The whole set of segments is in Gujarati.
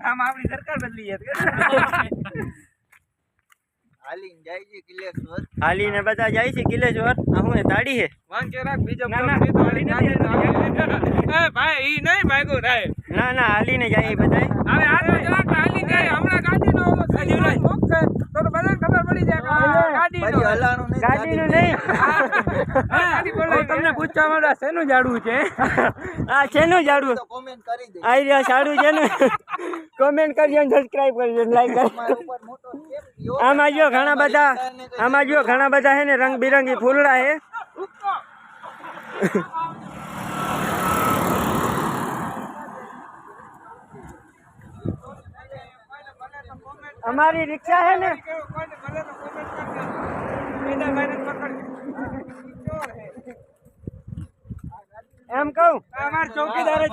આમ આપણી સરકાર બદલી જાય હાલીને જાય છે કિલેશ્વર હાલીને બધા જાય છે કિલેશ્વર આ હું તાડી હે વાંચો રાખ બીજો ભાઈ ઈ નહીં ભાગો થાય ના ના હાલીને જાય બધા હવે આ તો જરાક હાલી જાય હમણાં ગાડીનો મોક છે તો બધાને ખબર પડી જાય ગાડીનો હલાણું નહીં ગાડીનું નહીં ગાડી બોલાય તમને પૂછવા માંડ્યા શેનું જાડવું છે આ શેનું જાડવું તો કોમેન્ટ કરી દે આઈ રહ્યા સાડું છે ને કોમેન્ટ કરજો ને સબસ્ક્રાઇબ કરજો ને લાઈક કરજો મારા ઉપર મોટો કેમ આમાં જો ઘણા બધા હે ને રંગબેરંગી ફૂલડા હે અમારી રિક્ષા હે ને એમ કહું અમાર ચોકીદાર જ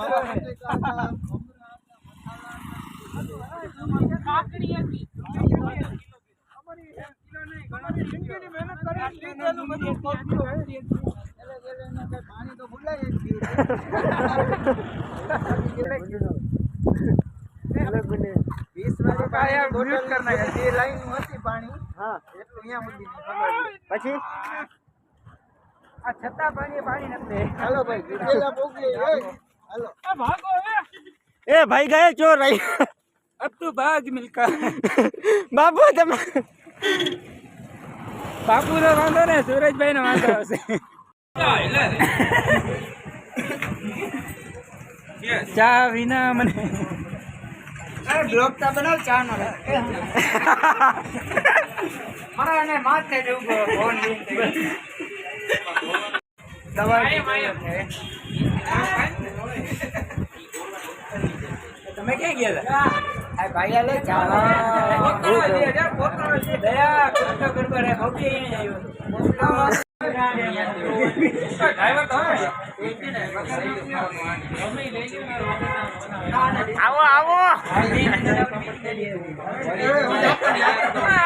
પાણી તો ભૂલાય જ લાઈન હતી પાણી હા એટલું અહીંયા સુધી પછી આ છતાં પાણી નથી હાલો ભાઈ પેલા પોગી હાલો ભાગો એ ભાઈ ગયે ચોર રહી अब तू भाग मिलकर બાબુ તમે બાપુ નો વાંધો ને સુરજભાઈ નો વાંધો હશે ચા વિના મને બ્લોગ તા બનાવ ચા નો મારા એને માથે દેવું ફોન દવાઈ તમે ક્યાં ગયા હતા આ ભાઈ લે ચા દયા ખોટો ગડબડ હે હોકી આવ્યો ડ્રાઈવર તો આવો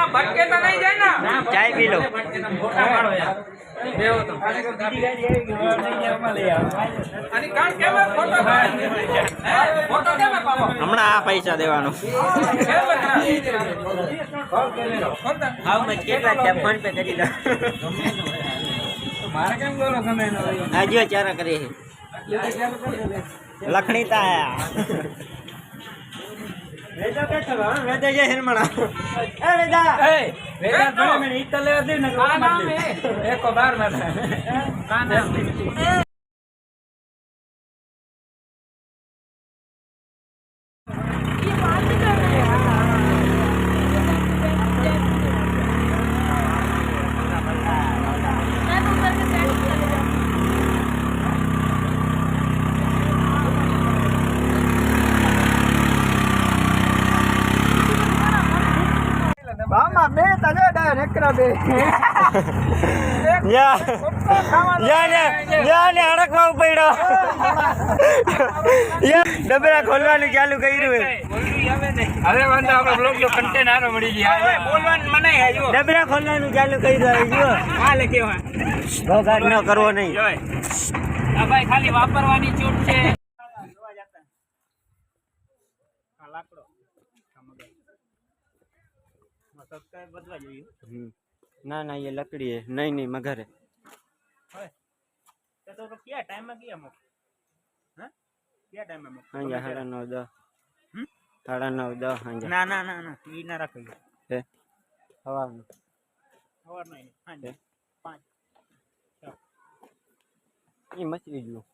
ભટકે તો નહીં જાય ને ચાય પી લો હમણાં આ પૈસા દેવાનો કેટલા છે ફોન પે કરી દો મારે કેમ બોલો તમે આજો ચારા કરી લખણી તા વેદા કે છો વેદા જે હેરમણા એ વેદા વેદા થોડે મને ઈટ લેવા દે ને આ નામ હે એકો બાર માં આ નામ બામાં બે તને નેકરા બે અડકવા પડ્યો ડબરા ખોલવાનું ચાલુ કર્યું હવે વાંધો આપણો બ્લોગ નો કન્ટેન્ટ આનો મળી ગયા બોલવાનું મને આજો ડબરા ખોલવાનું ચાલુ કર્યું જો હાલે કેવા ભોગાડ ન કરવો નહીં આ ભાઈ ખાલી વાપરવાની છૂટ છે લાકડો સબસ્ક્રાઇબ બદલા જોઈએ ના ના એ લકડી હે નહીં મગર હે તો क्या टाइम में किया मो हां क्या टाइम में मो હાંજા 9:30 9:30 હાંજા ना ना ना ना ई ना रखियो હે હવાનું और नहीं हां 5 એ મછલી જો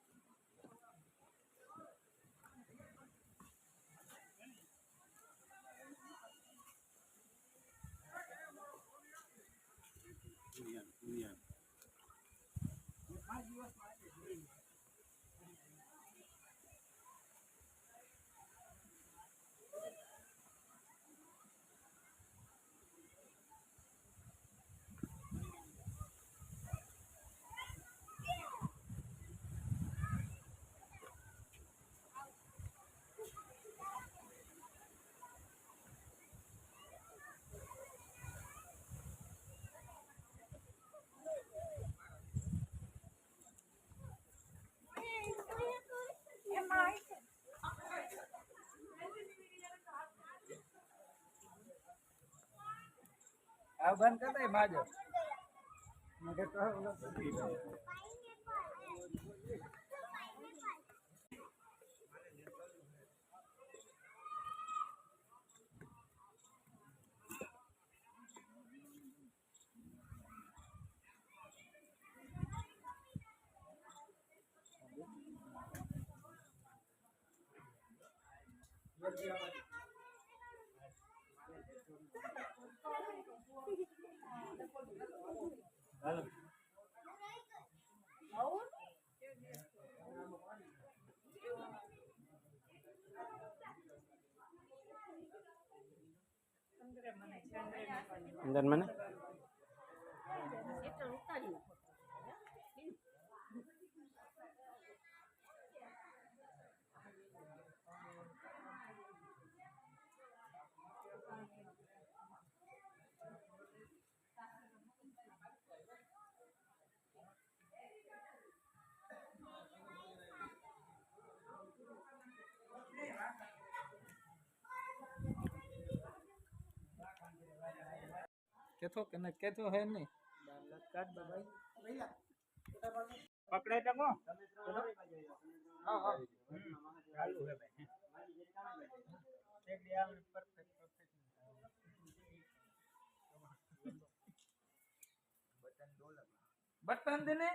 આ બંધ કરતા માજો અંદર મને કેથો કે કેથો હે નહીં પકડે તો કો હા હા ચાલુ હે ભાઈ એક ડિયા પરફેક્ટ બટન દેને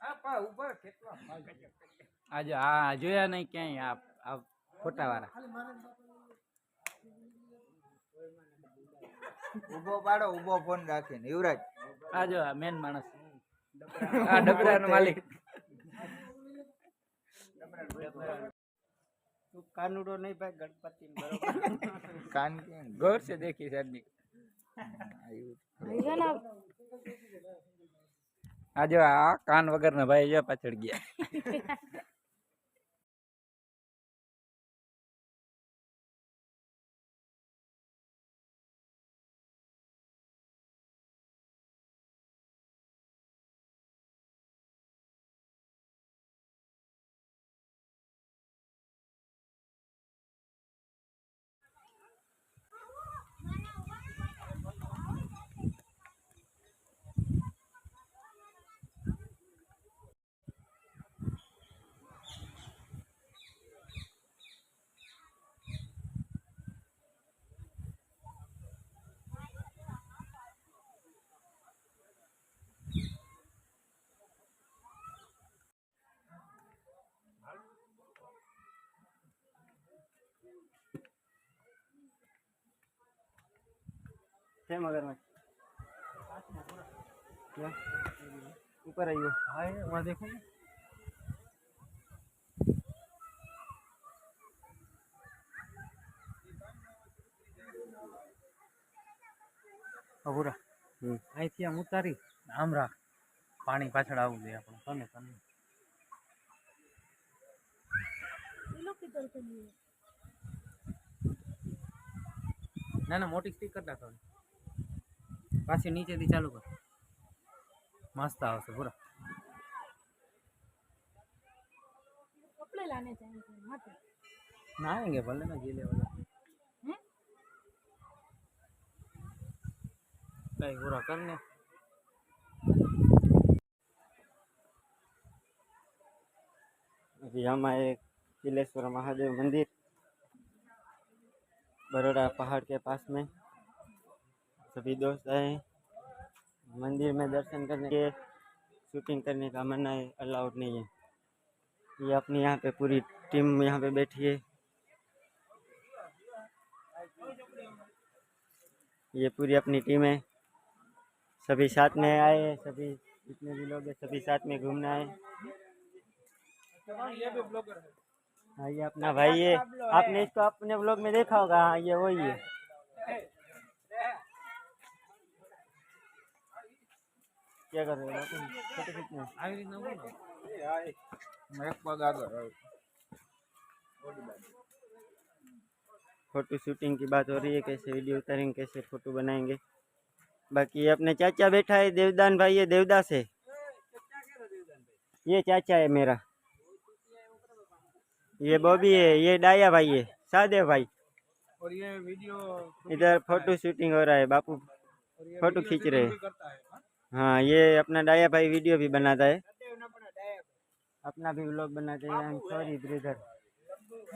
આ પા ઉપર કેટલા આજે આ જોયા નહીં ક્યાંય આ ફોટા વાળા ઉભો પાડો ઉભો ફોન રાખીને યુવરાજ આ જો આ મેન માણસ આ ડબરાનો માલિક તું કાનુડો નહીં ભાઈ ગણપતિ બરોબર કાન કે ગौर से देखी सर આ જો આ કાન વગરના ભાઈ જો પાછળ ગયા है मगरमच्छ क्या ऊपर आइए હા વહાં દેખો ને પૂરા અહીંથી આમ ઉતારી આમ રાખ પાણી પાછળ આવવું જોઈએ આપણે તને ના ના મોટી સ્ટીક કરતા થોડી પાછી નીચેથી ચાલુ કર मस्त આવશે પૂરા कपड़े लाने चाहिए मत ना आएंगे भले ना गीले वाला कहीं पूरा करने अभी हम आए किलेश्वर महादेव मंदिर बड़ोड़ा पहाड़ के पास में सभी दोस्त आए मंदिर में दर्शन करने के शूटिंग करने का मना है अलाउड नहीं है ये अपनी यहाँ पे पूरी टीम यहाँ पे बैठी है ये पूरी अपनी टीम है सभी साथ में आए सभी जितने भी लोग हैं सभी साथ में घूमना है ये भी ब्लॉगर है हाँ ये अपना भाई है आपने इसको अपने ब्लॉग में देखा होगा हाँ ये वही है क्या कर रहे हो फोटो खींचना है? આવી રીતના બોલો એક પગ આગળ फोटो शूटिंग की बात हो रही है कैसे वीडियो उतारेंगे कैसे फोटो बनाएंगे बाकी ये अपने चाचा बैठा है देवदान भाई ये देवदास है ये चाचा है मेरा ये बॉबी है ये डाया भाई है सादेव भाई और ये वीडियो इधर फोटो शूटिंग हो रहा है बापू और ये फोटो वीडियो खींच शूटिंग रहे हैं। भी करता है। हाँ? हाँ, ये अपना डाया भाई वीडियो भी बनाता है, सदैव न अपना डाया अपना भी व्लॉग बनाते हैं। आई एम सॉरी ब्रदर,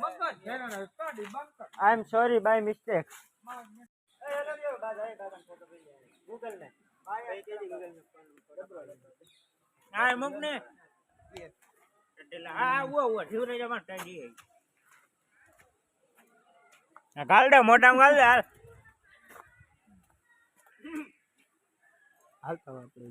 મગજ જેને ને કાઢી બંધ I am sorry by mistake. આ મુક ને એટલે આ ઓ ઠીવરે જમા ટાડી આ ગાલ દે મોટા ગાલ દે હાલ હાલતા આપણે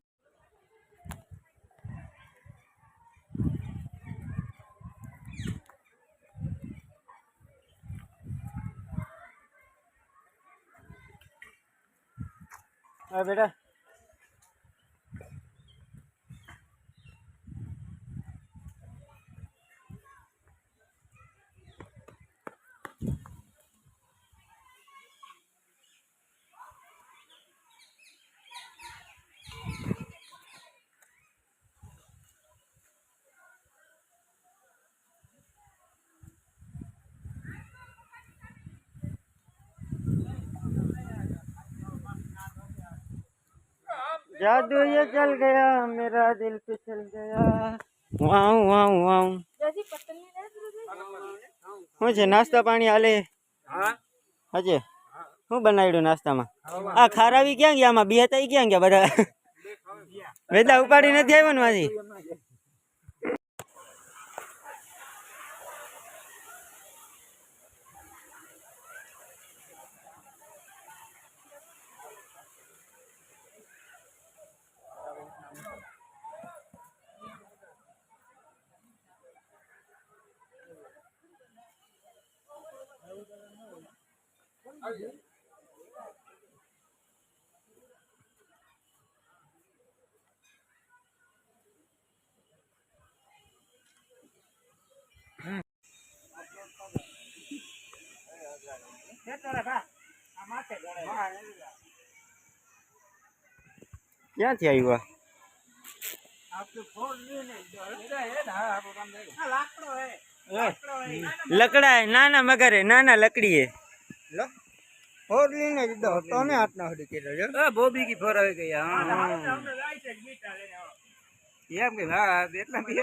હા બેટા जादू ये चल गया मेरा दिल फिसल गया। वाव वाव वाव जैसी पतली है ब्रदर। શું છે નાસ્તા પાણી હાલે? હા હજે શું બનાવ્યું નાસ્તામાં? આ ખારાવી ક્યાં ગયા? આમાં બે હતા ઈ ક્યાં ગયા બધા? વેદા ઉપાડી નથી આવ્યો ને માંથી? ક્યાંથી આવ્યા? લકડા હે? ના ના મગર હે, ના ના લકડી હે। और लेने दो तो ने हाथ ना हड़ी के लो બોબી કી ફોર આવી ગઈ હા એમ કે હા એટલા બી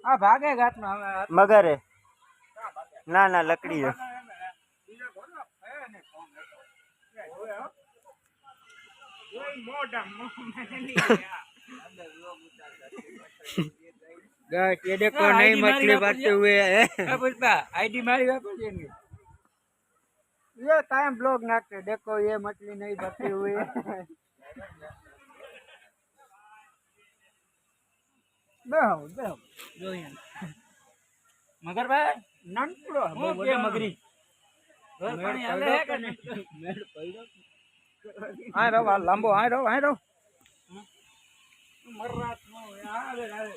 આ ભાગે ઘાટમાં મગર હે? ના ના લકડી હે। गाइस ये देखो नई मछली भरते हुए है પુષ્પા આઈડી મારી વાપરજે ને ये कायम ब्लॉग नाचते देखो ये मछली नहीं भरती हुई है बेहो बेहो મગર ભાઈ ननकड़ो હું કે મગરી ઘર પાણી હાલે હે કે નહીં आ रहो लंबो आ रहो મરરાત નો આવે આવે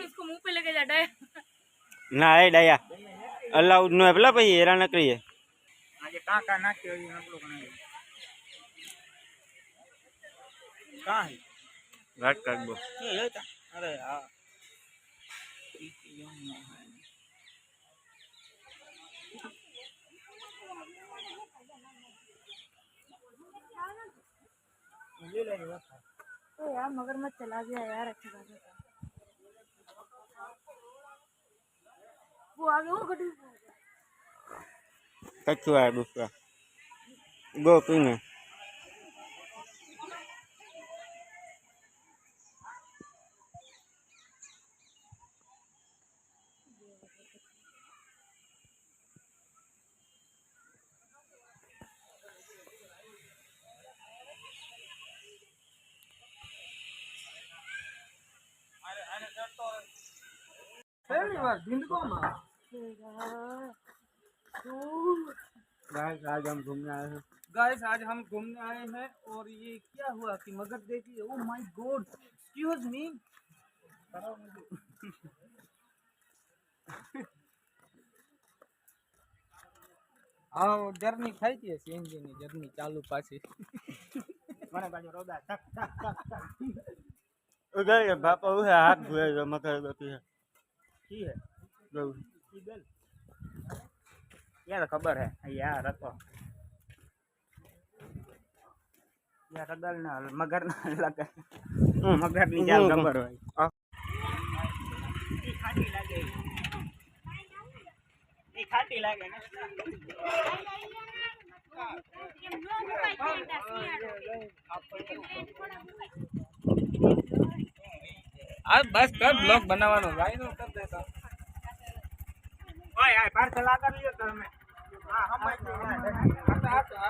इसको मुंह पे लेके जा डाय। ના એ ડાયા અલાઉડ નો હે પેલા ભાઈ હેરા નકરી હે। આજે કાકા નાખ્યો એ નકલો ગણાય કા હે ઘાટ કાઢ દો। એ લેતા અરે હા तो यार मगरमच्छ चला गया यार अच्छी बात है। वो आगे वो गड्डी कछुआ है दूसरा गो पीने। पहली बार जिंदगी में गाइस आज हम घूमने आए हैं। गाइस आज हम घूमने आए हैं और ये क्या हुआ कि मगर देखिए oh my God excuse me आओ जर्नी થઈ છે સીએનજી ની જર્ની ચાલુ પાછી મને બાજુ રોદા ટક ટક ટક ટક उधर बापा वो है हाथ धोए जो मकर गति है की है गौ। की गल यार खबर है यार रखो યાર રદલ ના મગર ના લાગે મગર ની જાન ખબર હોય ઈ ખાટી લાગે ને આ બસ કર બ્લોગ બનાવવાનો ભાઈ નો કર દેતા ઓય આ પાર્સલ આગળ લ્યો તમે હા હમાઈ